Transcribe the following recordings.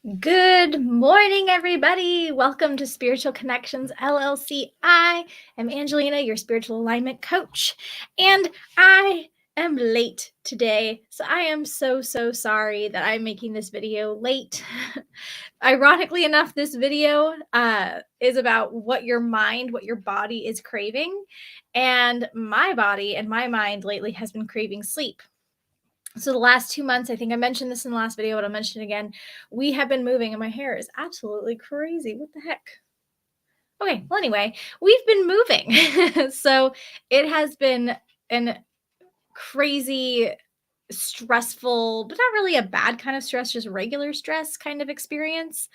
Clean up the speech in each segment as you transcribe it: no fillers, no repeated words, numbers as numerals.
Good morning, everybody. Welcome to Spiritual Connections LLC. I am Angelina, your spiritual alignment coach, and I am late today. So I am so sorry that I'm making this video late. Ironically enough, this video is about what your body is craving. And my body and my mind lately has been craving sleep. So the last 2 months, I think I mentioned this in the last video, but I'll mention it again. We have been moving and my hair is absolutely crazy. What the heck? Okay, well, anyway, we've been moving. So it has been an crazy, stressful, but not really a bad kind of stress, just regular stress kind of experience.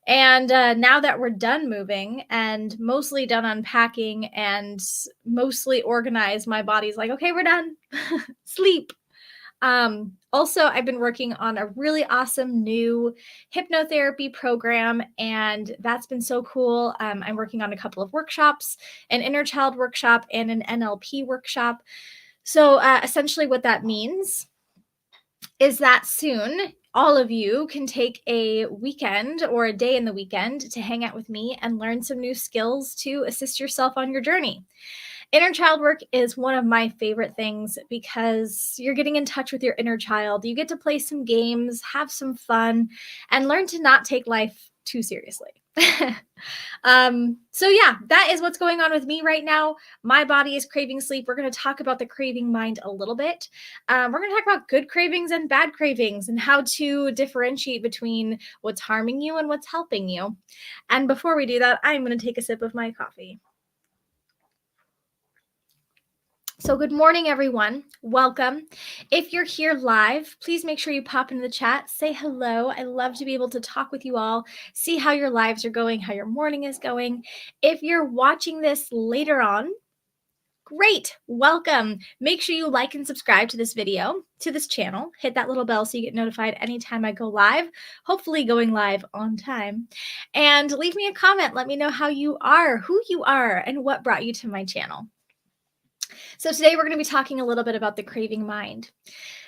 And now that we're done moving and mostly done unpacking and mostly organized, my body's like, okay, we're done. Sleep. Also, I've been working on a really awesome new hypnotherapy program, and that's been so cool. I'm working on a couple of workshops, an inner child workshop and an NLP workshop. So essentially what that means is that soon all of you can take a weekend or a day in the weekend to hang out with me and learn some new skills to assist yourself on your journey. Inner child work is one of my favorite things because you're getting in touch with your inner child. You get to play some games, have some fun, and learn to not take life too seriously. So yeah, that is what's going on with me right now. My body is craving sleep. We're going to talk about the craving mind a little bit. We're going to talk about good cravings and bad cravings and how to differentiate between what's harming you and what's helping you. And before we do that, I'm going to take a sip of my coffee. So good morning, everyone. Welcome. If you're here live, please make sure you pop into the chat, say hello. I love to be able to talk with you all, see how your lives are going, how your morning is going. If you're watching this later on, great, welcome. Make sure you like and subscribe to this video, to this channel. Hit that little bell so you get notified anytime I go live, hopefully going live on time. And leave me a comment. Let me know how you are, who you are, and what brought you to my channel. So today we're going to be talking a little bit about the craving mind.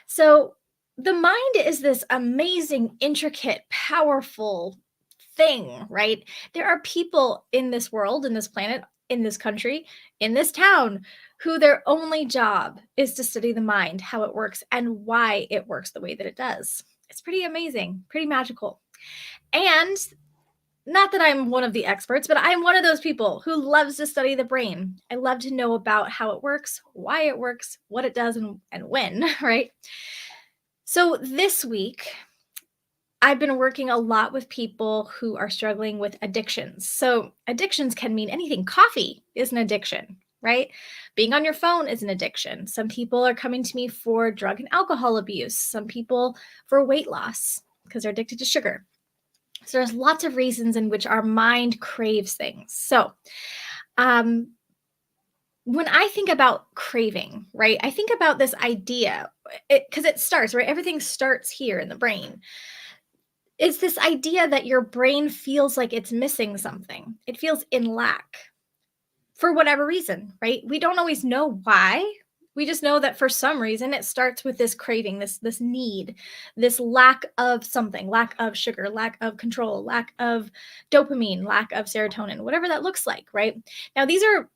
So the mind is this amazing, intricate, powerful thing, right? There are people in this world, in this planet, in this country, in this town, who their only job is to study the mind, how it works, and why it works the way that it does. It's pretty amazing, pretty magical. And not that I'm one of the experts, but I'm one of those people who loves to study the brain. I love to know about how it works, why it works, what it does, and when, right? So this week, I've been working a lot with people who are struggling with addictions. So addictions can mean anything. Coffee is an addiction, right? Being on your phone is an addiction. Some people are coming to me for drug and alcohol abuse. Some people for weight loss because they're addicted to sugar. So there's lots of reasons in which our mind craves things. So when I think about craving, right, I think about this idea because it starts, right? Everything starts here in the brain. It's this idea that your brain feels like it's missing something. It feels in lack for whatever reason, right? We don't always know why. We just know that for some reason it starts with this craving, this need, this lack of something, lack of sugar, lack of control, lack of dopamine, lack of serotonin, whatever that looks like, right? Now, these are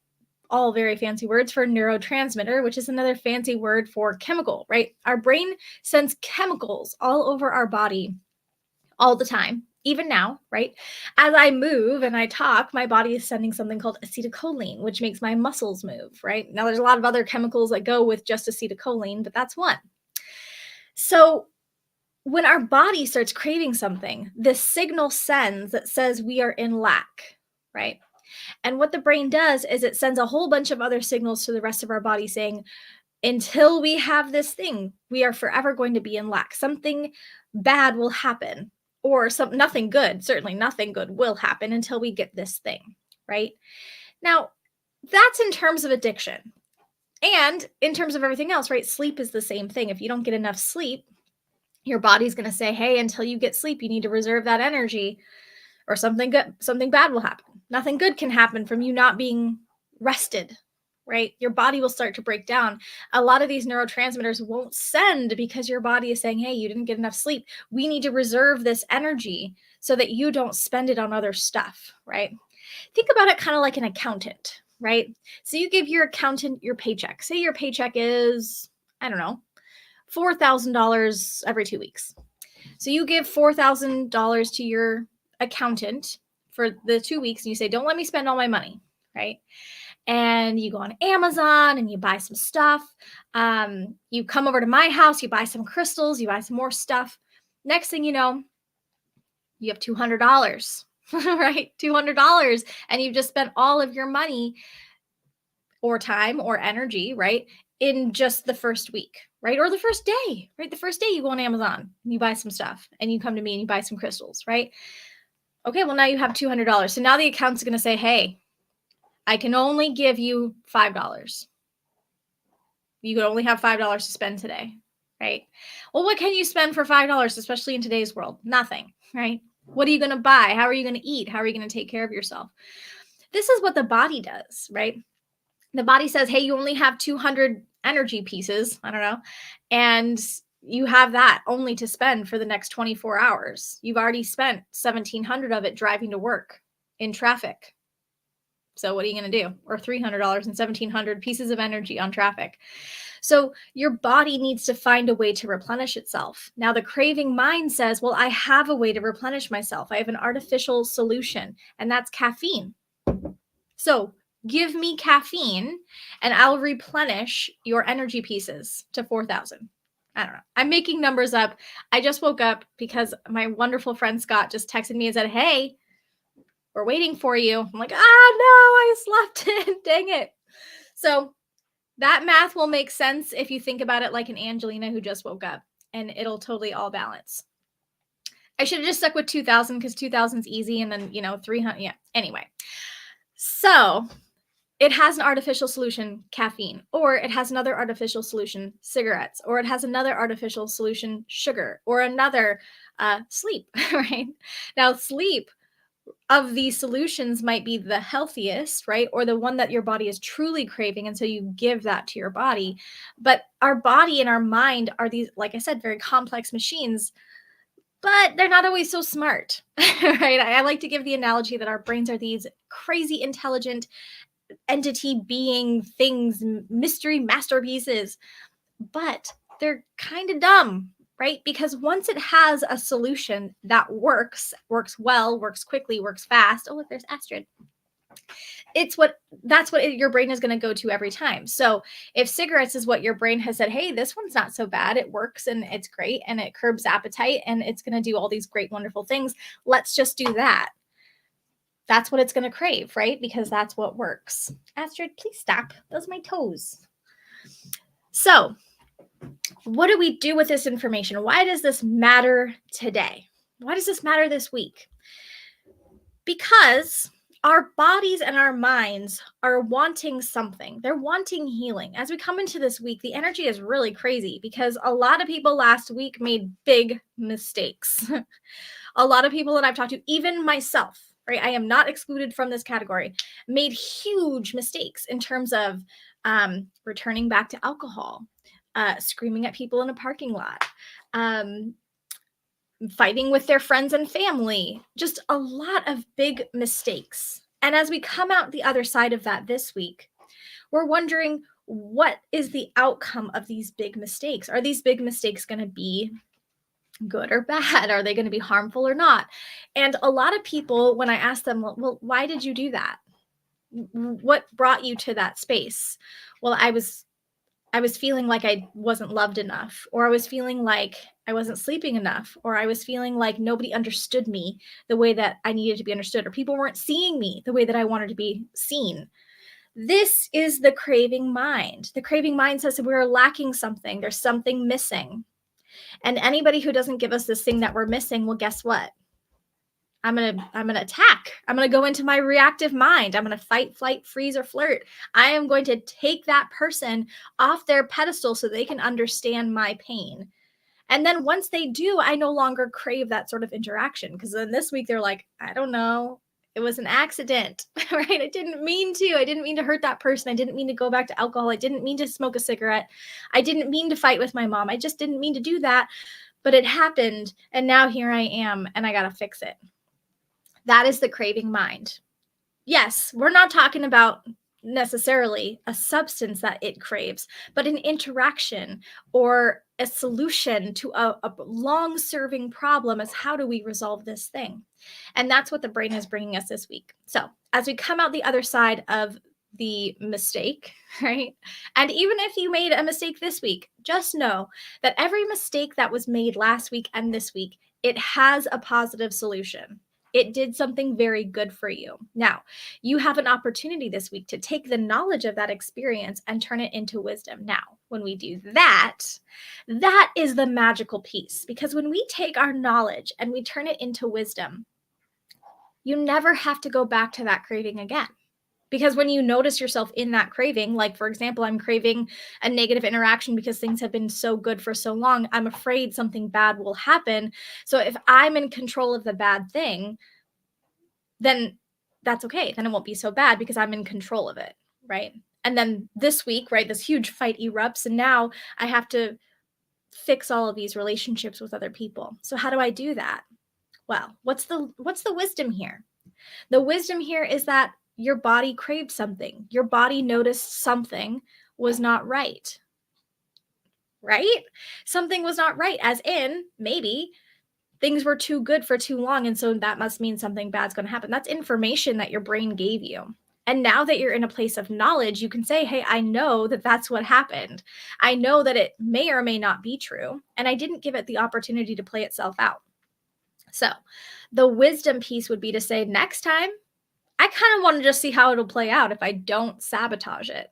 all very fancy words for neurotransmitter, which is another fancy word for chemical, right? Our brain sends chemicals all over our body all the time. Even now, right? As I move and I talk, my body is sending something called acetylcholine, which makes my muscles move, right? Now, there's a lot of other chemicals that go with just acetylcholine, but that's one. So when our body starts craving something, this signal sends that says we are in lack, right? And what the brain does is it sends a whole bunch of other signals to the rest of our body saying, until we have this thing, we are forever going to be in lack. Something bad will happen. Or nothing good, certainly nothing good will happen until we get this thing, right? Now, that's in terms of addiction. And in terms of everything else, right? Sleep is the same thing. If you don't get enough sleep, your body's going to say, hey, until you get sleep, you need to reserve that energy or something bad will happen. Nothing good can happen from you not being rested, right? Your body will start to break down. A lot of these neurotransmitters won't send because your body is saying, hey, you didn't get enough sleep. We need to reserve this energy so that you don't spend it on other stuff, right? Think about it kind of like an accountant, right? So you give your accountant your paycheck. Say your paycheck is, I don't know, $4,000 every 2 weeks. So you give $4,000 to your accountant for the 2 weeks and you say, don't let me spend all my money, right? And you go on Amazon and you buy some stuff. You come over to my house, you buy some crystals, you buy some more stuff. Next thing you know, you have $200, right? $200, and you've just spent all of your money or time or energy, right? In just the first week, right? Or the first day, right? The first day you go on Amazon and you buy some stuff and you come to me and you buy some crystals, right? Okay, well, now you have $200. So now the account's going to say, hey, I can only give you $5. You could only have $5 to spend today, right? Well, what can you spend for $5, especially in today's world? Nothing, right? What are you going to buy? How are you going to eat? How are you going to take care of yourself? This is what the body does, right? The body says, hey, you only have 200 energy pieces, I don't know, and you have that only to spend for the next 24 hours. You've already spent 1,700 of it driving to work in traffic. So what are you going to do? Or $300 and 1,700 pieces of energy on traffic. So your body needs to find a way to replenish itself. Now, the craving mind says, well, I have a way to replenish myself. I have an artificial solution, and that's caffeine. So give me caffeine and I'll replenish your energy pieces to 4,000. I don't know. I'm making numbers up. I just woke up because my wonderful friend Scott just texted me and said, hey, we're waiting for you. I'm like, no, I slept in. Dang it. So that math will make sense if you think about it like an Angelina who just woke up, and it'll totally all balance. I should have just stuck with 2,000 because 2,000 is easy, and then, 300. Yeah. Anyway, so it has an artificial solution, caffeine, or it has another artificial solution, cigarettes, or it has another artificial solution, sugar, or another sleep, right? Now, sleep of these solutions might be the healthiest, right? Or the one that your body is truly craving. And so you give that to your body. But our body and our mind are these, like I said, very complex machines, but they're not always so smart, right? I like to give the analogy that our brains are these crazy intelligent entity being things, mystery masterpieces, but they're kind of dumb, right? Because once it has a solution that works well, works quickly, works fast. Oh, look, there's Astrid. That's what your brain is going to go to every time. So if cigarettes is what your brain has said, hey, this one's not so bad, it works and it's great and it curbs appetite and it's going to do all these great, wonderful things. Let's just do that. That's what it's going to crave, right? Because that's what works. Astrid, please stop. Those are my toes. So what do we do with this information? Why does this matter today? Why does this matter this week? Because our bodies and our minds are wanting something. They're wanting healing. As we come into this week, the energy is really crazy because a lot of people last week made big mistakes. A lot of people that I've talked to, even myself, right? I am not excluded from this category, made huge mistakes in terms of returning back to alcohol, screaming at people in a parking lot, fighting with their friends and family, just a lot of big mistakes. And as we come out the other side of that this week, we're wondering, what is the outcome of these big mistakes? Are these big mistakes going to be good or bad? Are they going to be harmful or not? And a lot of people, when I ask them, well, why did you do that? What brought you to that space? Well, I was feeling like I wasn't loved enough, or I was feeling like I wasn't sleeping enough, or I was feeling like nobody understood me the way that I needed to be understood, or people weren't seeing me the way that I wanted to be seen. This is the craving mind. The craving mind says that we're lacking something. There's something missing. And anybody who doesn't give us this thing that we're missing, well, guess what? I'm gonna attack. I'm gonna go into my reactive mind. I'm gonna fight, flight, freeze, or flirt. I am going to take that person off their pedestal so they can understand my pain. And then once they do, I no longer crave that sort of interaction, because then this week they're like, I don't know It was an accident, right? I didn't mean to. I didn't mean to hurt that person. I didn't mean to go back to alcohol. I didn't mean to smoke a cigarette. I didn't mean to fight with my mom. I just didn't mean to do that. But it happened. And now here I am, and I got to fix it. That is the craving mind. Yes, we're not talking about necessarily a substance that it craves, but an interaction or a solution to a long-serving problem is how do we resolve this thing? And that's what the brain is bringing us this week. So as we come out the other side of the mistake, right? And even if you made a mistake this week, just know that every mistake that was made last week and this week, it has a positive solution. It did something very good for you. Now, you have an opportunity this week to take the knowledge of that experience and turn it into wisdom. Now, when we do that, that is the magical piece, because when we take our knowledge and we turn it into wisdom, you never have to go back to that craving again. Because when you notice yourself in that craving, like for example, I'm craving a negative interaction because things have been so good for so long, I'm afraid something bad will happen. So if I'm in control of the bad thing, then that's okay. Then it won't be so bad because I'm in control of it, right? And then this week, right, this huge fight erupts, and now I have to fix all of these relationships with other people. So how do I do that? Well, what's the wisdom here? The wisdom here is that your body craved something. Your body noticed something was not right. Right? Something was not right, as in maybe things were too good for too long. And so that must mean something bad's going to happen. That's information that your brain gave you. And now that you're in a place of knowledge, you can say, hey, I know that that's what happened. I know that it may or may not be true. And I didn't give it the opportunity to play itself out. So the wisdom piece would be to say, next time, I kind of want to just see how it'll play out if I don't sabotage it,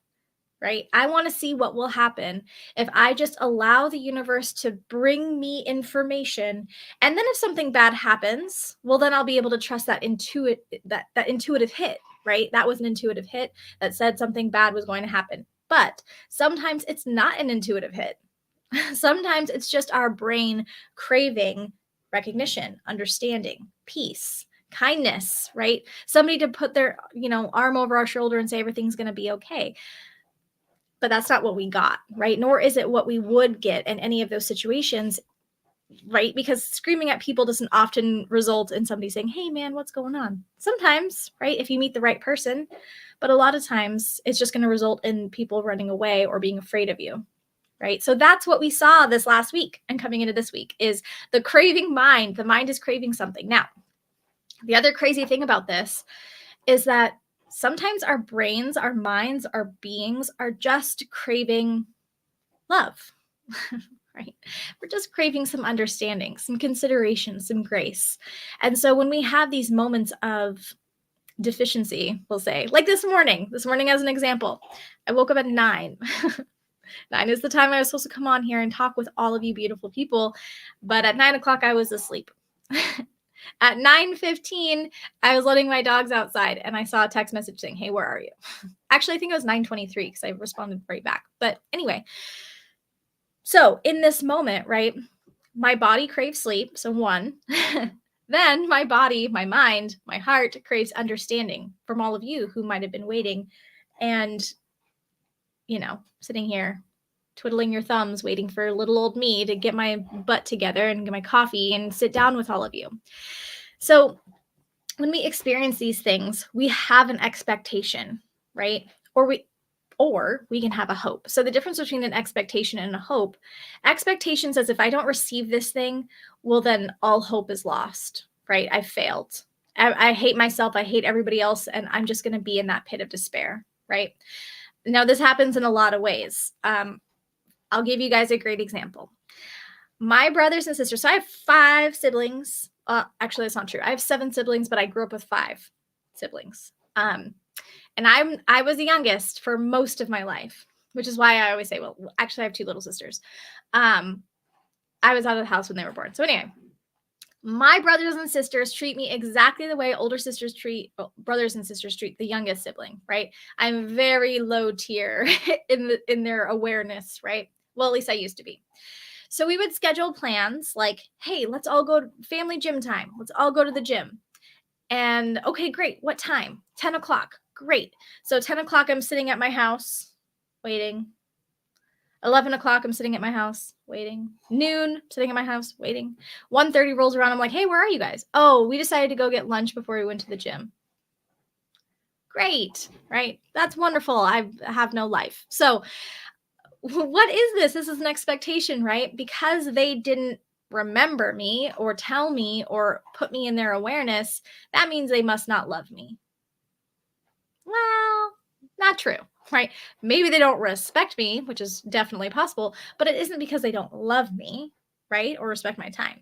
right? I want to see what will happen if I just allow the universe to bring me information. And then if something bad happens, well, then I'll be able to trust that intuitive hit, right? That was an intuitive hit that said something bad was going to happen. But sometimes it's not an intuitive hit. Sometimes it's just our brain craving recognition, understanding, peace, kindness, right? Somebody to put their, arm over our shoulder and say everything's going to be okay. But that's not what we got, right? Nor is it what we would get in any of those situations, right? Because screaming at people doesn't often result in somebody saying, hey man, what's going on? Sometimes, right? If you meet the right person, but a lot of times it's just going to result in people running away or being afraid of you. Right. So that's what we saw this last week and coming into this week is the craving mind. The mind is craving something. Now, the other crazy thing about this is that sometimes our brains, our minds, our beings are just craving love, right? We're just craving some understanding, some consideration, some grace. And so when we have these moments of deficiency, we'll say, like this morning as an example, I woke up at 9. 9 is the time I was supposed to come on here and talk with all of you beautiful people. But at 9 o'clock, I was asleep. At 9:15, I was letting my dogs outside and I saw a text message saying, hey, where are you? Actually, I think it was 9:23 because I responded right back. But anyway, so in this moment, right, my body craves sleep. So 1, then my body, my mind, my heart craves understanding from all of you who might have been waiting and sitting here twiddling your thumbs, waiting for little old me to get my butt together and get my coffee and sit down with all of you. So when we experience these things, we have an expectation, right? Or we can have a hope. So the difference between an expectation and a hope, expectation says if I don't receive this thing, well, then all hope is lost, right? I failed. I hate myself. I hate everybody else. And I'm just going to be in that pit of despair, right? Now, this happens in a lot of ways. I'll give you guys a great example. My brothers and sisters, so I have 5 siblings. Actually, that's not true. I have 7 siblings, but I grew up with 5 siblings. And I was the youngest for most of my life, which is why I always say, well, actually, I have 2 little sisters. I was out of the house when they were born. So anyway, my brothers and sisters treat me exactly the way older sisters treat brothers and sisters treat the youngest sibling, right? I'm very low tier in their awareness, right? Well, at least I used to be. So we would schedule plans like, hey, let's all go to family gym time. Let's all go to the gym. And okay, great. What time? 10 o'clock. Great. So 10 o'clock, I'm sitting at my house waiting. 11 o'clock, I'm sitting at my house waiting. Noon, sitting at my house waiting. 1:30 rolls around. I'm like, hey, where are you guys? Oh, we decided to go get lunch before we went to the gym. Great, right? That's wonderful. I have no life. So what is this? This is an expectation, right? Because they didn't remember me or tell me or put me in their awareness, that means they must not love me. Well, not true, right? Maybe they don't respect me, which is definitely possible, but it isn't because they don't love me, right? Or respect my time.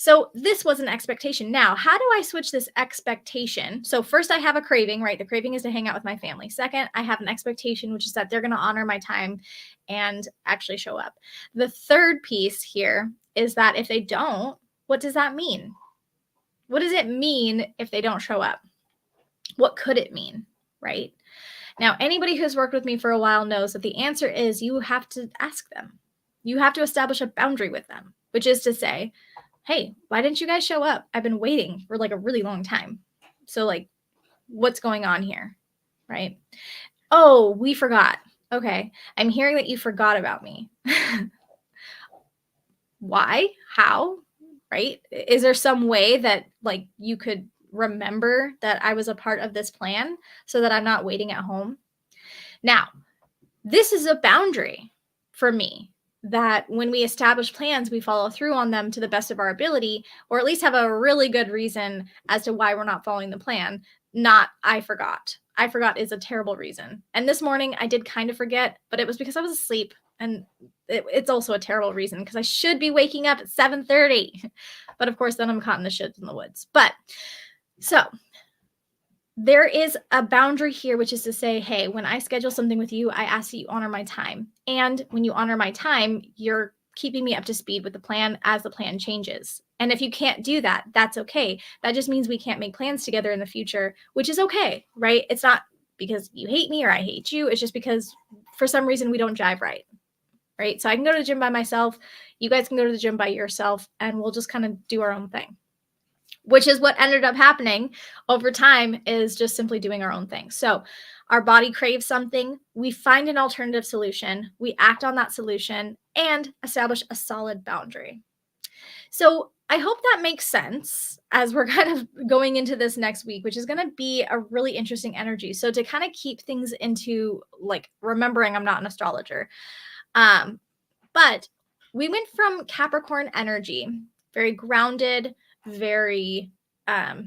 So this was an expectation. Now, how do I switch this expectation? So first I have a craving, right? The craving is to hang out with my family. Second, I have an expectation, which is that they're going to honor my time and actually show up. The third piece here is that if they don't, what does that mean? What does it mean if they don't show up? What could it mean, right? Now, anybody who's worked with me for a while knows that the answer is you have to ask them. You have to establish a boundary with them, which is to say, hey, why didn't you guys show up? I've been waiting for like a really long time. So, like, what's going on here? Right? Oh, we forgot. Okay. I'm hearing that you forgot about me. Why? How? Right? Is there some way that like you could remember that I was a part of this plan so that I'm not waiting at home? Now, this is a boundary for me that when we establish plans, we follow through on them to the best of our ability, or at least have a really good reason as to why we're not following the plan. Not, I forgot. I forgot is a terrible reason. And this morning I did kind of forget, but it was because I was asleep. And it's also a terrible reason because I should be waking up at 7:30. But of course, then I'm caught in the shits in the woods. But so there is a boundary here, which is to say, hey, when I schedule something with you, I ask that you honor my time. And when you honor my time, you're keeping me up to speed with the plan as the plan changes. And if you can't do that, that's okay. That just means we can't make plans together in the future, which is okay, right? It's not because you hate me or I hate you. It's just because for some reason we don't jive right, right? So I can go to the gym by myself. You guys can go to the gym by yourself, and we'll just kind of do our own thing, which is what ended up happening over time, is just simply doing our own thing. So our body craves something, we find an alternative solution, we act on that solution, and establish a solid boundary. So I hope that makes sense as we're kind of going into this next week, which is going to be a really interesting energy. So to kind of keep things into like remembering I'm not an astrologer, but we went from Capricorn energy, very grounded, very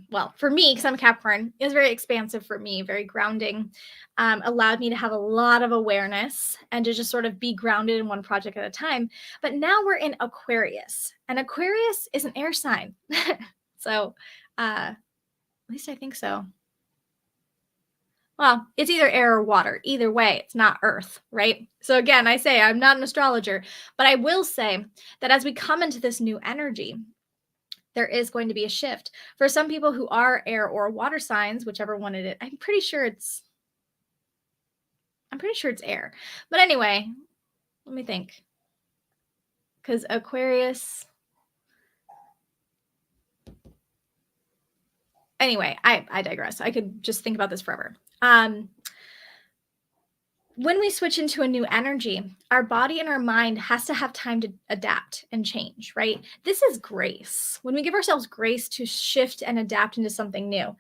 well, for me, because I'm Capricorn, it was very expansive for me, very grounding, allowed me to have a lot of awareness and to just sort of be grounded in one project at a time. But now we're in Aquarius, and Aquarius is an air sign. So at least I think so. Well, it's either air or water. Either way, it's not earth, right? So again, I say I'm not an astrologer, but I will say that as we come into this new energy, there is going to be a shift. For some people who are air or water signs, whichever one it is, I'm pretty sure it's air. But anyway, let me think. Because Aquarius. Anyway, I digress. I could just think about this forever. When we switch into a new energy, our body and our mind has to have time to adapt and change, right? This is grace. When we give ourselves grace to shift and adapt into something new.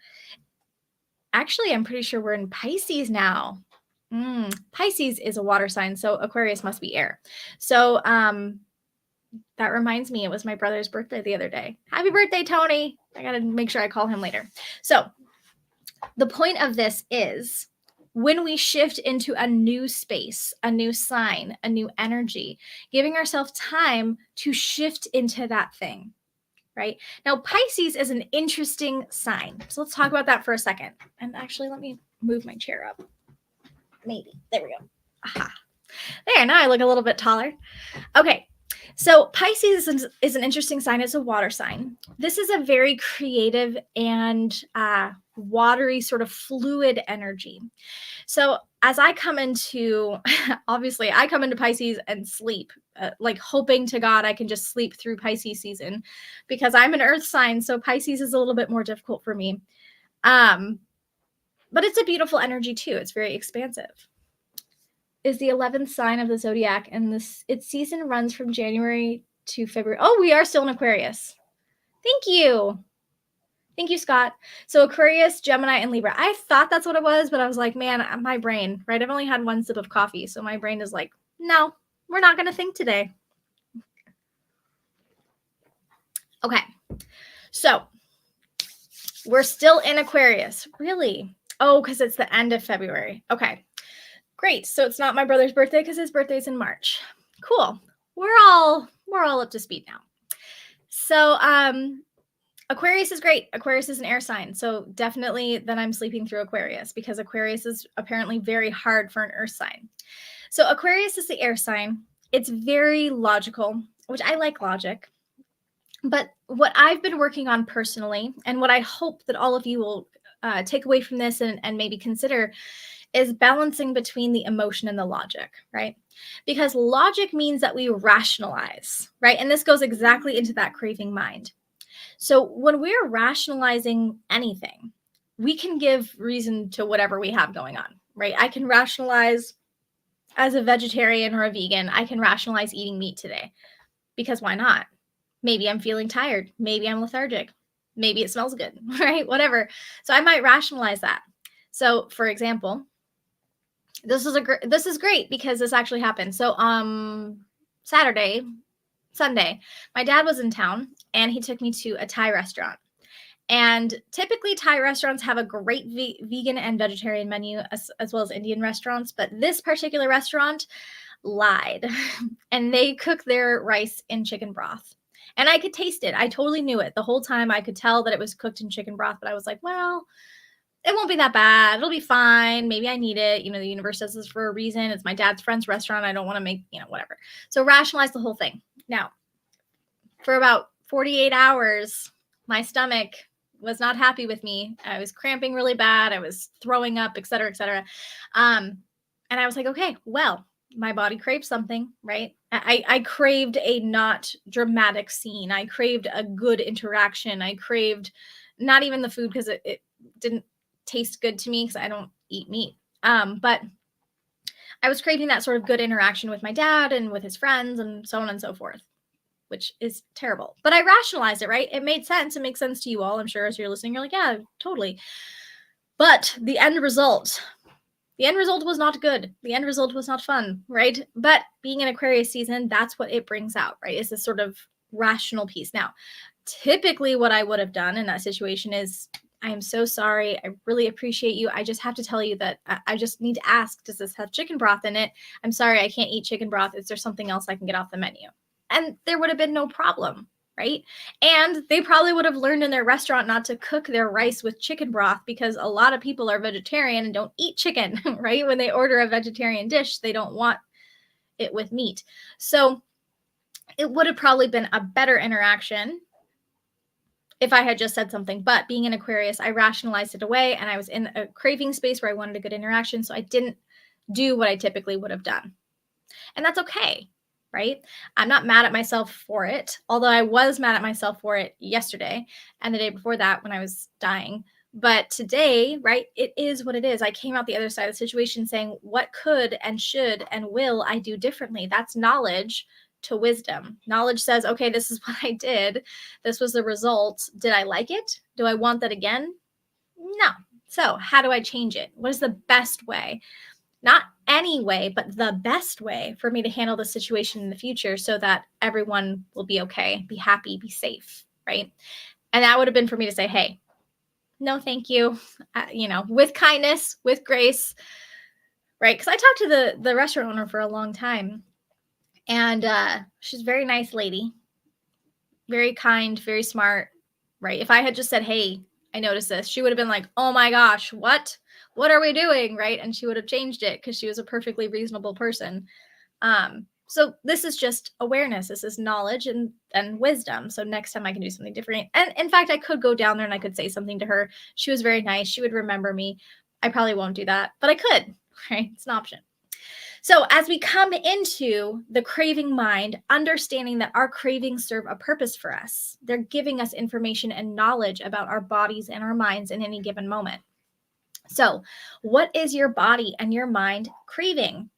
Actually, I'm pretty sure we're in Pisces now. Pisces is a water sign, so Aquarius must be air. So that reminds me, it was my brother's birthday the other day. Happy birthday, Tony. I got to make sure I call him later. So the point of this is when we shift into a new space, a new sign, a new energy, giving ourselves time to shift into that thing, right? Now, Pisces is an interesting sign. So let's talk about that for a second. And actually, let me move my chair up. Maybe. There we go. Aha. There, now I look a little bit taller. Okay. So Pisces is an interesting sign. It's a water sign. This is a very creative and watery, sort of fluid energy. So as I come into, obviously, I come into Pisces and sleep, like hoping to God I can just sleep through Pisces season, because I'm an earth sign. So Pisces is a little bit more difficult for me. But it's a beautiful energy too. It's very expansive. Is the 11th sign of the zodiac, and its season runs from January to February. Oh, we are still in Aquarius. Thank you. Thank you, Scott. So Aquarius, Gemini, and Libra. I thought that's what it was, but I was like, man, my brain, right? I've only had one sip of coffee, so my brain is like, no, we're not going to think today. Okay. So we're still in Aquarius. Really? Oh, because it's the end of February. Okay. Great. So it's not my brother's birthday because his birthday's in March. Cool. We're all up to speed now. So Aquarius is great. Aquarius is an air sign. So definitely then I'm sleeping through Aquarius, because Aquarius is apparently very hard for an earth sign. So Aquarius is the air sign. It's very logical, which I like logic. But what I've been working on personally, and what I hope that all of you will take away from this and maybe consider, is balancing between the emotion and the logic, right? Because logic means that we rationalize, right? And this goes exactly into that craving mind. So when we're rationalizing anything, we can give reason to whatever we have going on, right? I can rationalize as a vegetarian or a vegan, I can rationalize eating meat today, because why not? Maybe I'm feeling tired. Maybe I'm lethargic. Maybe it smells good, right? Whatever. So I might rationalize that. So for example, this is great because this actually happened. So Sunday, my dad was in town and he took me to a Thai restaurant. And typically Thai restaurants have a great vegan and vegetarian menu, as well as Indian restaurants, but this particular restaurant lied and they cook their rice in chicken broth. And I could taste it. I totally knew it. The whole time I could tell that it was cooked in chicken broth, but I was like, well, it won't be that bad. It'll be fine. Maybe I need it. The universe does this for a reason. It's my dad's friend's restaurant. I don't want to make, whatever. So rationalize the whole thing. Now, for about 48 hours, my stomach was not happy with me. I was cramping really bad. I was throwing up, et cetera, et cetera. And I was like, okay, well, my body craved something, right? I craved a not dramatic scene. I craved a good interaction. I craved not even the food, because it didn't taste good to me because I don't eat meat. But I was craving that sort of good interaction with my dad and with his friends and so on and so forth, which is terrible. But I rationalized it, right? It made sense. It makes sense to you all, I'm sure, as you're listening. You're like, yeah, totally. But the end result was not good. The end result was not fun, right? But being in Aquarius season, that's what it brings out, right? It's this sort of rational piece. Now, typically what I would have done in that situation is, I am so sorry. I really appreciate you. I just have to tell you that I just need to ask, does this have chicken broth in it? I'm sorry, I can't eat chicken broth. Is there something else I can get off the menu? And there would have been no problem, right? And they probably would have learned in their restaurant not to cook their rice with chicken broth, because a lot of people are vegetarian and don't eat chicken, right? When they order a vegetarian dish, they don't want it with meat. So it would have probably been a better interaction if I had just said something. But being in Aquarius, I rationalized it away, and I was in a craving space where I wanted a good interaction. So I didn't do what I typically would have done. And that's okay, right? I'm not mad at myself for it, although I was mad at myself for it yesterday and the day before that when I was dying. But today, right, it is what it is. I came out the other side of the situation saying, what could and should and will I do differently? That's knowledge to wisdom. Knowledge says, okay, this is what I did. This was the result. Did I like it? Do I want that again? No. So how do I change it? What is the best way? Not any way, but the best way for me to handle the situation in the future, so that everyone will be okay, be happy, be safe, right? And that would have been for me to say, hey, no, thank you, with kindness, with grace, right? Because I talked to the restaurant owner for a long time, and she's a very nice lady, very kind, very smart, right? If I had just said, hey, I noticed this, she would have been like, oh my gosh, what are we doing, right? And she would have changed it, because she was a perfectly reasonable person. So this is just awareness. This is knowledge and wisdom. So next time I can do something different. And in fact, I could go down there and I could say something to her. She was very nice. She would remember me. I probably won't do that, but I could, right? It's an option. So as we come into the craving mind, understanding that our cravings serve a purpose for us, they're giving us information and knowledge about our bodies and our minds in any given moment. So, what is your body and your mind craving?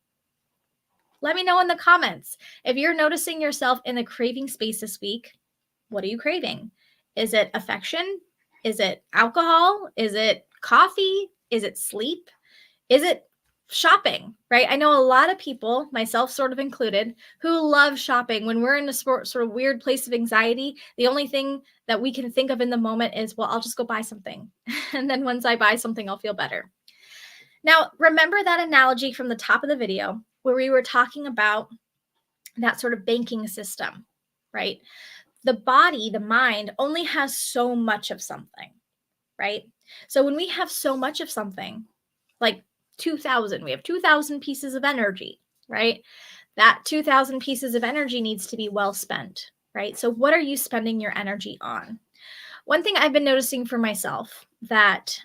Let me know in the comments. If you're noticing yourself in the craving space this week, what are you craving? Is it affection? Is it alcohol? Is it coffee? Is it sleep? Is it shopping, right? I know a lot of people, myself sort of included, who love shopping. When we're in a sort of weird place of anxiety, the only thing that we can think of in the moment is, well, I'll just go buy something. And then once I buy something, I'll feel better. Now, remember that analogy from the top of the video where we were talking about that sort of banking system, right? The body, the mind only has so much of something, right? So when we have so much of something, like 2000, we have 2000 pieces of energy, right? That 2000 pieces of energy needs to be well spent, right? So what are you spending your energy on? One thing I've been noticing for myself that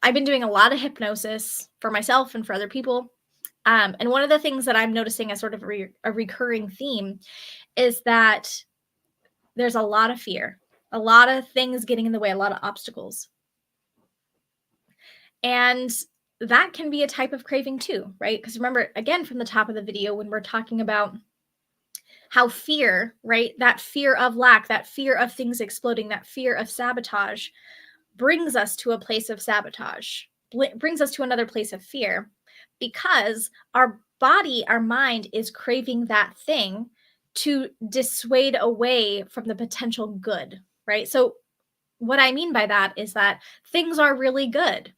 I've been doing a lot of hypnosis for myself and for other people. And one of the things that I'm noticing as sort of a recurring theme is that there's a lot of fear, a lot of things getting in the way, a lot of obstacles. And that can be a type of craving too, right? Because remember, again, from the top of the video, when we're talking about how fear, right, that fear of lack, that fear of things exploding, that fear of sabotage brings us to a place of sabotage, brings us to another place of fear, because our body, our mind is craving that thing to dissuade away from the potential good, right? So, what I mean by that is that things are really good,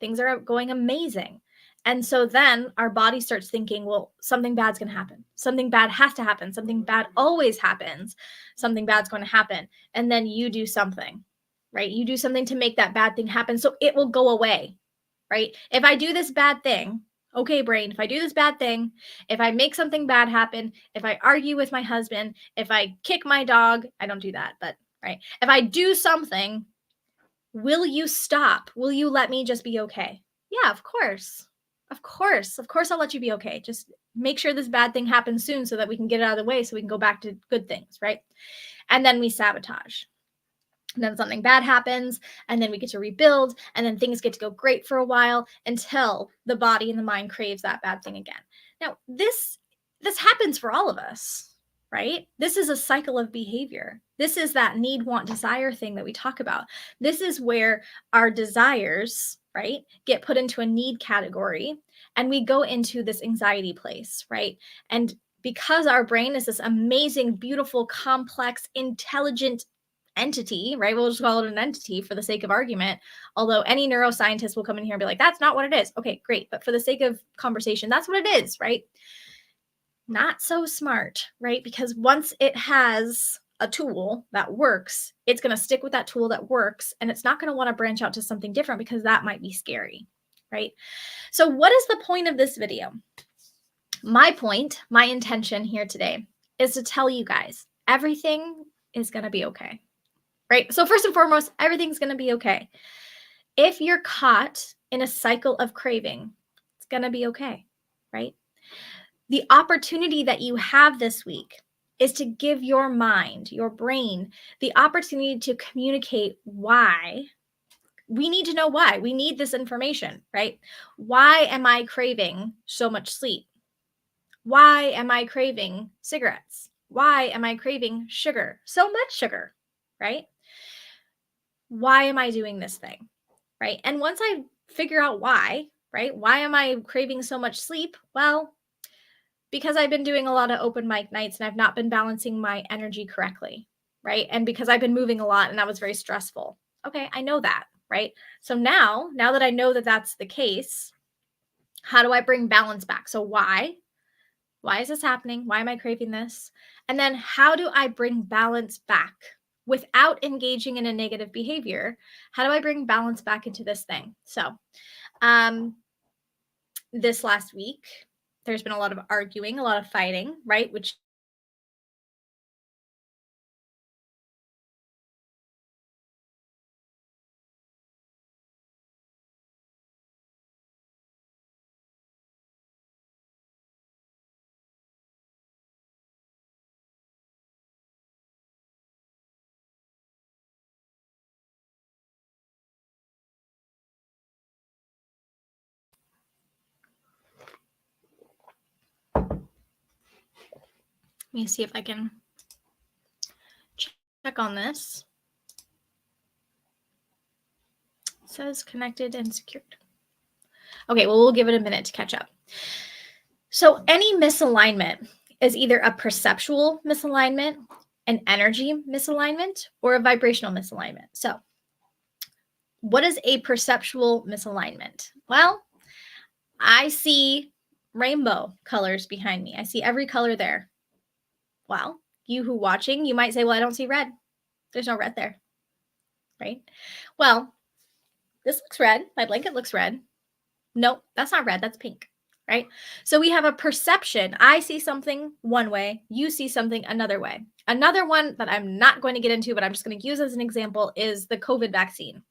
things are going amazing. And so then our body starts thinking, well, something bad's going to happen. Something bad has to happen. Something bad always happens. Something bad's going to happen. And then you do something, right? You do something to make that bad thing happen so it will go away, right? If I do this bad thing, okay, brain, if I do this bad thing, if I make something bad happen, if I argue with my husband, if I kick my dog, I don't do that, but right. If I do something, will you stop? Will you let me just be okay? Yeah, of course. Of course. Of course, I'll let you be okay. Just make sure this bad thing happens soon so that we can get it out of the way so we can go back to good things, right? And then we sabotage. And then something bad happens, and then we get to rebuild, and then things get to go great for a while until the body and the mind craves that bad thing again. Now, this happens for all of us, right? This is a cycle of behavior. This is that need, want, desire thing that we talk about. This is where our desires, right, get put into a need category, and we go into this anxiety place, right? And because our brain is this amazing, beautiful, complex, intelligent entity, right? We'll just call it an entity for the sake of argument. Although any neuroscientist will come in here and be like, that's not what it is. Okay, great. But for the sake of conversation, that's what it is, right? Not so smart, right? Because once it has a tool that works, it's going to stick with that tool that works, and it's not going to want to branch out to something different because that might be scary, right? So, what is the point of this video? My point, my intention here today is to tell you guys everything is going to be okay. Right? So first and foremost, everything's going to be okay. If you're caught in a cycle of craving, it's going to be okay, right? The opportunity that you have this week is to give your mind, your brain, the opportunity to communicate why. We need to know why. We need this information, right? Why am I craving so much sleep? Why am I craving cigarettes? Why am I craving sugar? So much sugar, right? Why am I doing this thing? Right. And once I figure out why, right? Why am I craving so much sleep? Well, because I've been doing a lot of open mic nights and I've not been balancing my energy correctly. Right. And because I've been moving a lot and that was very stressful. Okay. I know that. Right. So now that I know that that's the case, how do I bring balance back? So why? Why is this happening? Why am I craving this? And then how do I bring balance back without engaging in a negative behavior? How do I bring balance back into this thing? So, this last week, There's been a lot of arguing, a lot of fighting, right? Which let me see if I can check on this. It says connected and secured. Okay, well, we'll give it a minute to catch up. So any misalignment is either a perceptual misalignment, an energy misalignment, or a vibrational misalignment. So what is a perceptual misalignment? Well, I see rainbow colors behind me. I see every color there. Well, you who watching, you might say, well, I don't see red. There's no red there, right? Well, this looks red. My blanket looks red. Nope, that's not red. That's pink, right? So we have a perception. I see something one way. You see something another way. Another one that I'm not going to get into, but I'm just going to use as an example is the COVID vaccine.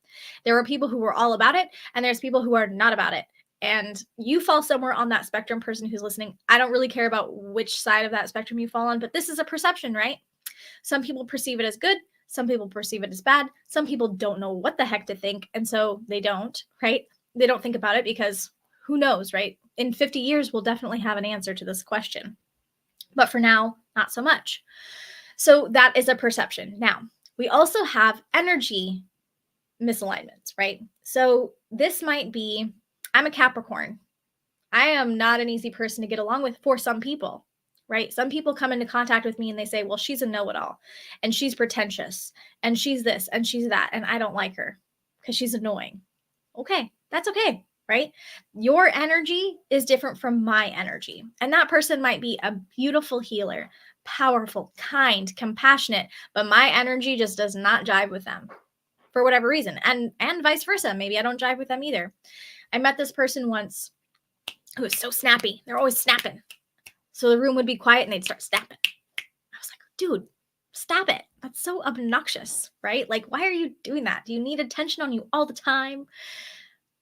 There were people who were all about it, and there's people who are not about it. And you fall somewhere on that spectrum, person who's listening. I don't really care about which side of that spectrum you fall on, but this is a perception, right? Some people perceive it as good. Some people perceive it as bad. Some people don't know what the heck to think. And so they don't, right? They don't think about it because who knows, right? In 50 years, we'll definitely have an answer to this question. But for now, not so much. So that is a perception. Now, we also have energy misalignments, right? So this might be, I'm a Capricorn. I am not an easy person to get along with for some people, right? Some people come into contact with me and they say, well, she's a know-it-all and she's pretentious and she's this and she's that. And I don't like her because she's annoying. Okay, that's okay, right? Your energy is different from my energy. And that person might be a beautiful healer, powerful, kind, compassionate, but my energy just does not jive with them for whatever reason. And vice versa. Maybe I don't jive with them either. I met this person once who was so snappy. They're always snapping. So the room would be quiet and they'd start snapping. I was like, dude, stop it. That's so obnoxious, right? Like, why are you doing that? Do you need attention on you all the time?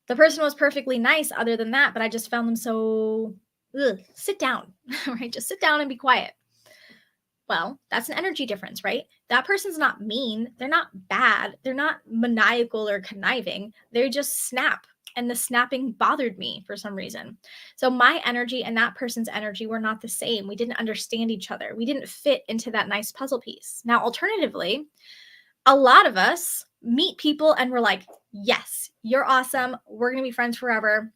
The person was perfectly nice other than that, but I just found them so, sit down, right? Just sit down and be quiet. Well, that's an energy difference, right? That person's not mean. They're not bad. They're not maniacal or conniving. They just snap. And the snapping bothered me for some reason. So my energy and that person's energy were not the same. We didn't understand each other. We didn't fit into that nice puzzle piece. Now, alternatively, a lot of us meet people and we're like, yes, you're awesome. We're going to be friends forever.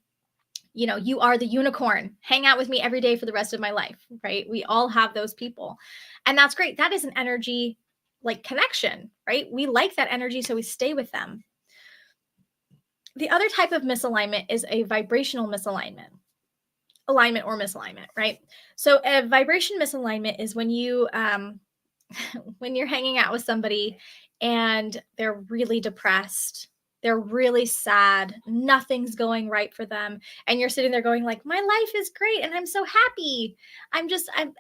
You know, you are the unicorn. Hang out with me every day for the rest of my life, right? We all have those people. And that's great. That is an energy like connection, right? We like that energy, so we stay with them. The other type of misalignment is a vibrational misalignment, alignment or misalignment, right? So a vibration misalignment is when you when you're hanging out with somebody and they're really depressed, they're really sad, nothing's going right for them, and you're sitting there going like, my life is great and I'm so happy. I'm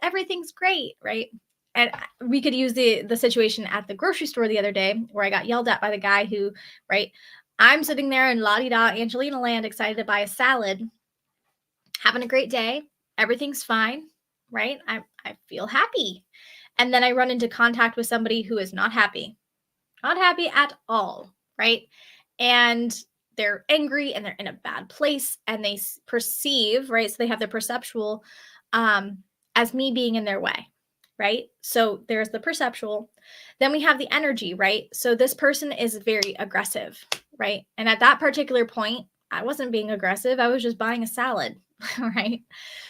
everything's great, right? And we could use the situation at the grocery store the other day where I got yelled at by the guy who, right? I'm sitting there in la-di-da Angelina land, excited to buy a salad, having a great day. Everything's fine, right? I feel happy. And then I run into contact with somebody who is not happy at all, right? And they're angry and they're in a bad place and they perceive, right? So they have the perceptual as me being in their way, right? So there's the perceptual. Then we have the energy, right? So this person is very aggressive, right? And at that particular point, I wasn't being aggressive. I was just buying a salad, right?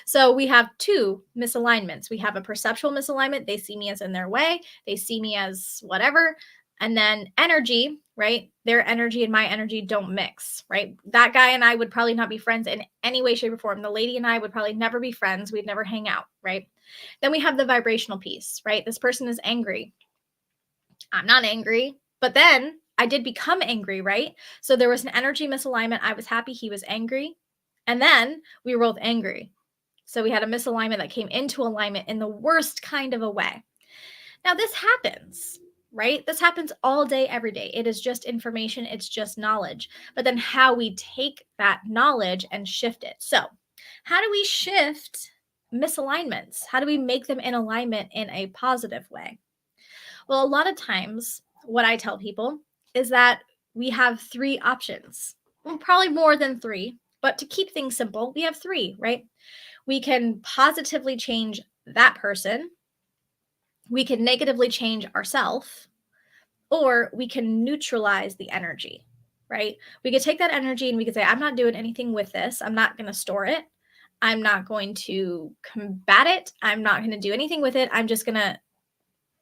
So we have two misalignments. We have a perceptual misalignment. They see me as in their way. They see me as whatever. And then energy, right? Their energy and my energy don't mix, right? That guy and I would probably not be friends in any way, shape, or form. The lady and I would probably never be friends. We'd never hang out, right? Then we have the vibrational piece, right? This person is angry. I'm not angry, but then I did become angry, right? So there was an energy misalignment. I was happy. He was angry. And then we were both angry. So we had a misalignment that came into alignment in the worst kind of a way. Now, this happens, right? This happens all day, every day. It is just information, it's just knowledge. But then how we take that knowledge and shift it. So, how do we shift misalignments? How do we make them in alignment in a positive way? Well, a lot of times, what I tell people is that we have three options. Well, probably more than three, but to keep things simple, we have three, right? We can positively change that person, we can negatively change ourselves, or we can neutralize the energy, right? We could take that energy and we could say, I'm not doing anything with this. I'm not going to store it. I'm not going to combat it. I'm not going to do anything with it. I'm just going to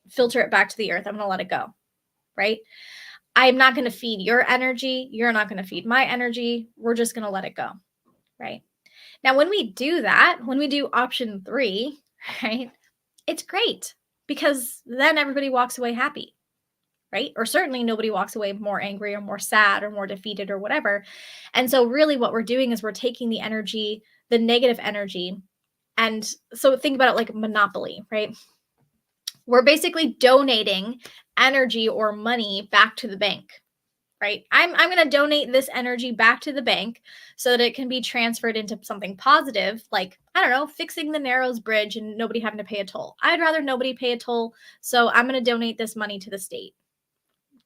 filter it back to the earth. I'm going to let it go, right? I'm not going to feed your energy. You're not going to feed my energy. We're just going to let it go, right? Now, when we do that, when we do option three, right, it's great because then everybody walks away happy, right? Or certainly nobody walks away more angry or more sad or more defeated or whatever. And so, really, what we're doing is we're taking the energy, the negative energy. And so, think about it like Monopoly, right? We're basically donating energy or money back to the bank, right? I'm going to donate this energy back to the bank so that it can be transferred into something positive, like, I don't know, fixing the Narrows Bridge and nobody having to pay a toll. I'd rather nobody pay a toll, so I'm going to donate this money to the state,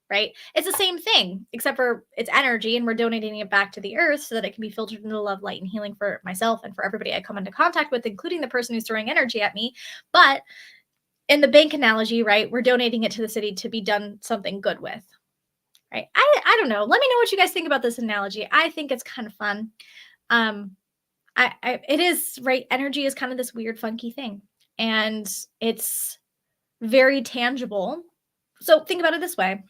right? It's the same thing, except for it's energy and we're donating it back to the earth so that it can be filtered into love, light, and healing for myself and for everybody I come into contact with, including the person who's throwing energy at me. But in the bank analogy, right, we're donating it to the city to be done something good with. Right. I don't know. Let me know what you guys think about this analogy. I think it's kind of fun. It is, right. Energy is kind of this weird, funky thing, and it's very tangible. So think about it this way.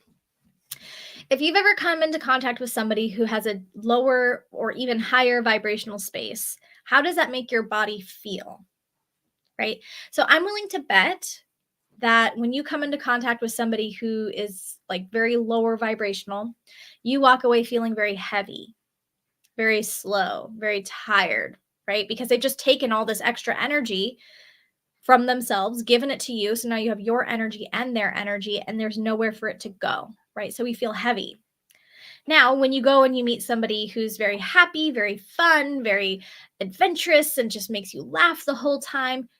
If you've ever come into contact with somebody who has a lower or even higher vibrational space, how does that make your body feel? Right. So I'm willing to bet that when you come into contact with somebody who is like very lower vibrational, you walk away feeling very heavy, very slow, very tired, right? Because they've just taken all this extra energy from themselves, given it to you. So now you have your energy and their energy, and there's nowhere for it to go, right? So we feel heavy. Now, when you go and you meet somebody who's very happy, very fun, very adventurous, and just makes you laugh the whole time,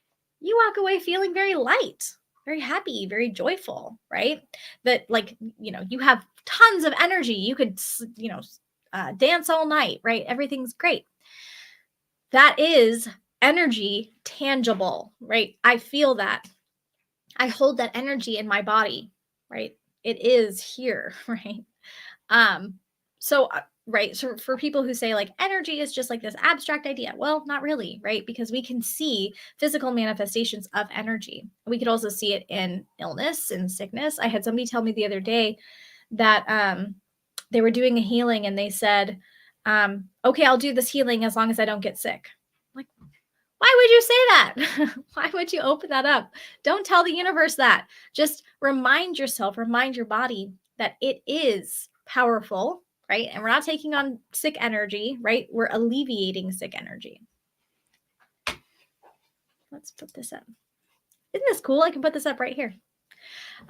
you walk away feeling very light, very happy, very joyful, right? That, like, you have tons of energy. You could, dance all night, right? Everything's great. That is energy tangible, right? I feel that. I hold that energy in my body, right? It is here, right? Um, so right, so for people who say like energy is just like this abstract idea, well, not really, right? Because we can see physical manifestations of energy. We could also see it in illness and sickness. I had somebody tell me the other day that they were doing a healing and they said, okay, I'll do this healing as long as I don't get sick. Like, why would you say that? Why would you open that up? Don't tell the universe that. Just remind yourself, remind your body that it is powerful, right? And we're not taking on sick energy, right? We're alleviating sick energy. Let's put this up. Isn't this cool? I can put this up right here.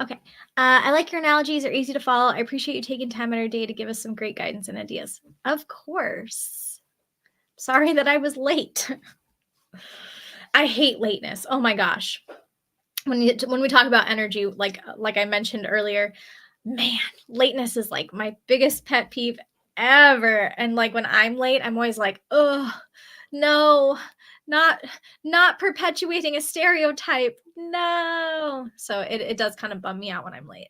Okay. I like your analogies. They're easy to follow. I appreciate you taking time out of your day to give us some great guidance and ideas. Of course. Sorry that I was late. I hate lateness. Oh my gosh. When we talk about energy, like I mentioned earlier, man, lateness is like my biggest pet peeve ever. And like when I'm late, I'm always like, oh no, not perpetuating a stereotype. No. So it does kind of bum me out when I'm late.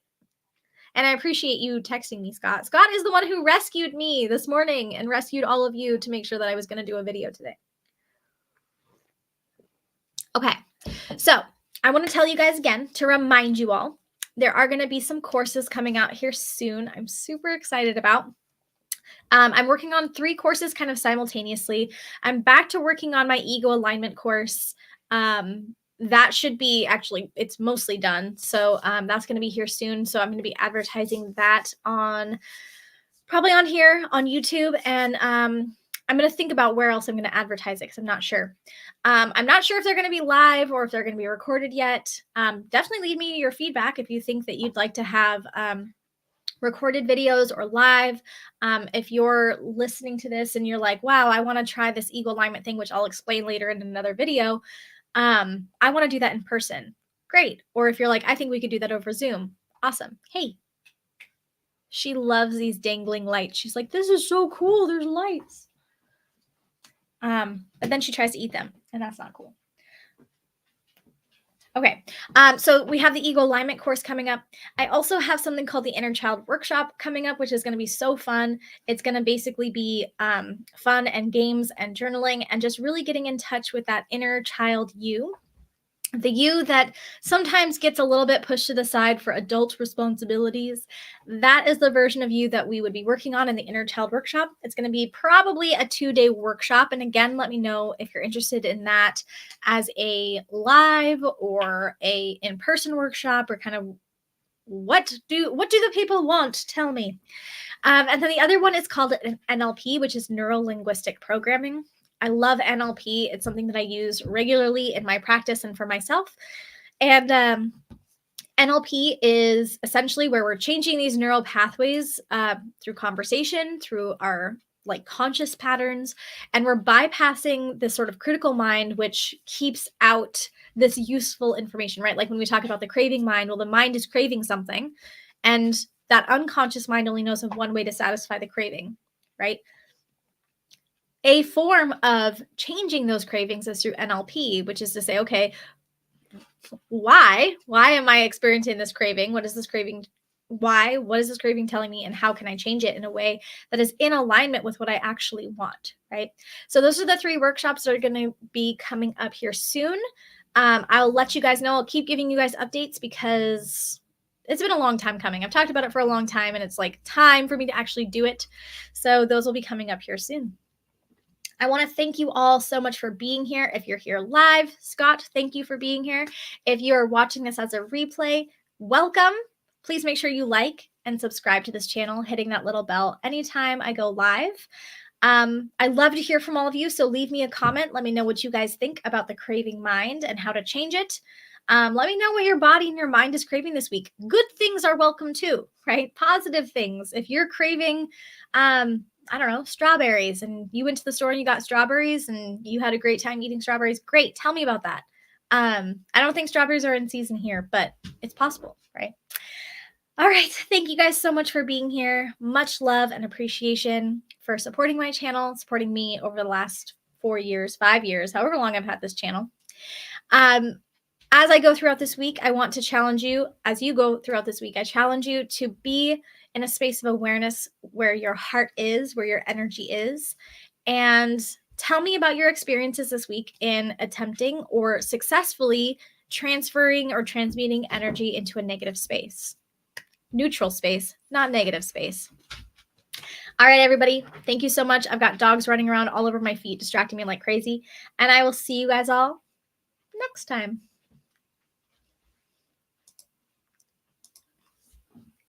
And I appreciate you texting me, Scott. Scott is the one who rescued me this morning and rescued all of you to make sure that I was going to do a video today. Okay. So I want to tell you guys again to remind you all, there are going to be some courses coming out here soon. I'm super excited about. I'm working on 3 courses kind of simultaneously. I'm back to working on my ego alignment course. That should be actually, it's mostly done. So that's going to be here soon. So I'm going to be advertising that on probably on here on YouTube and I'm going to think about where else I'm going to advertise it because I'm not sure. I'm not sure if they're going to be live or if they're going to be recorded yet. Definitely leave me your feedback if you think that you'd like to have recorded videos or live. If you're listening to this and you're like, wow, I want to try this ego alignment thing, which I'll explain later in another video. I want to do that in person. Great. Or if you're like, I think we could do that over Zoom. Awesome. Hey, she loves these dangling lights. She's like, this is so cool. There's lights. But then she tries to eat them, and that's not cool. Okay, so we have the ego alignment course coming up. I also have something called the Inner Child Workshop coming up, which is going to be so fun. It's going to basically be fun and games and journaling and just really getting in touch with that inner child you. The you that sometimes gets a little bit pushed to the side for adult responsibilities. That is the version of you that we would be working on in the Inner Child Workshop. It's going to be probably a 2-day workshop. And again, let me know if you're interested in that as a live or a in-person workshop, or kind of what do the people want? Tell me. And then the other one is called an NLP, which is neuro linguistic programming. I love NLP. It's something that I use regularly in my practice and for myself. And NLP is essentially where we're changing these neural pathways through conversation, through our like conscious patterns, and we're bypassing this sort of critical mind, which keeps out this useful information, right? Like when we talk about the craving mind, well, the mind is craving something, and that unconscious mind only knows of one way to satisfy the craving, right? A form of changing those cravings is through NLP, which is to say, okay, why am I experiencing this craving? What is this craving? Why? What is this craving telling me? And how can I change it in a way that is in alignment with what I actually want, right? So those are the 3 workshops that are going to be coming up here soon. I'll let you guys know. I'll keep giving you guys updates because it's been a long time coming. I've talked about it for a long time, and it's like time for me to actually do it. So those will be coming up here soon. I want to thank you all so much for being here. If you're here live, Scott, thank you for being here. If you're watching this as a replay, welcome. Please make sure you like and subscribe to this channel, hitting that little bell anytime I go live. I love to hear from all of you, so leave me a comment. Let me know what you guys think about the craving mind and how to change it. Let me know what your body and your mind is craving this week. Good things are welcome too, right? Positive things. If you're craving, I don't know, strawberries, and you went to the store and you got strawberries and you had a great time eating strawberries, great. Tell me about that. I don't think strawberries are in season here, but it's possible, right? All right. Thank you guys so much for being here. Much love and appreciation for supporting my channel, supporting me over the last 4 years, 5 years, however long I've had this channel. As I go throughout this week, I want to challenge you. As you go throughout this week, I challenge you to be in a space of awareness where your heart is, where your energy is, and tell me about your experiences this week in attempting or successfully transferring or transmuting energy into a negative space. Neutral space, not negative space. All right, everybody. Thank you so much. I've got dogs running around all over my feet, distracting me like crazy. And I will see you guys all next time.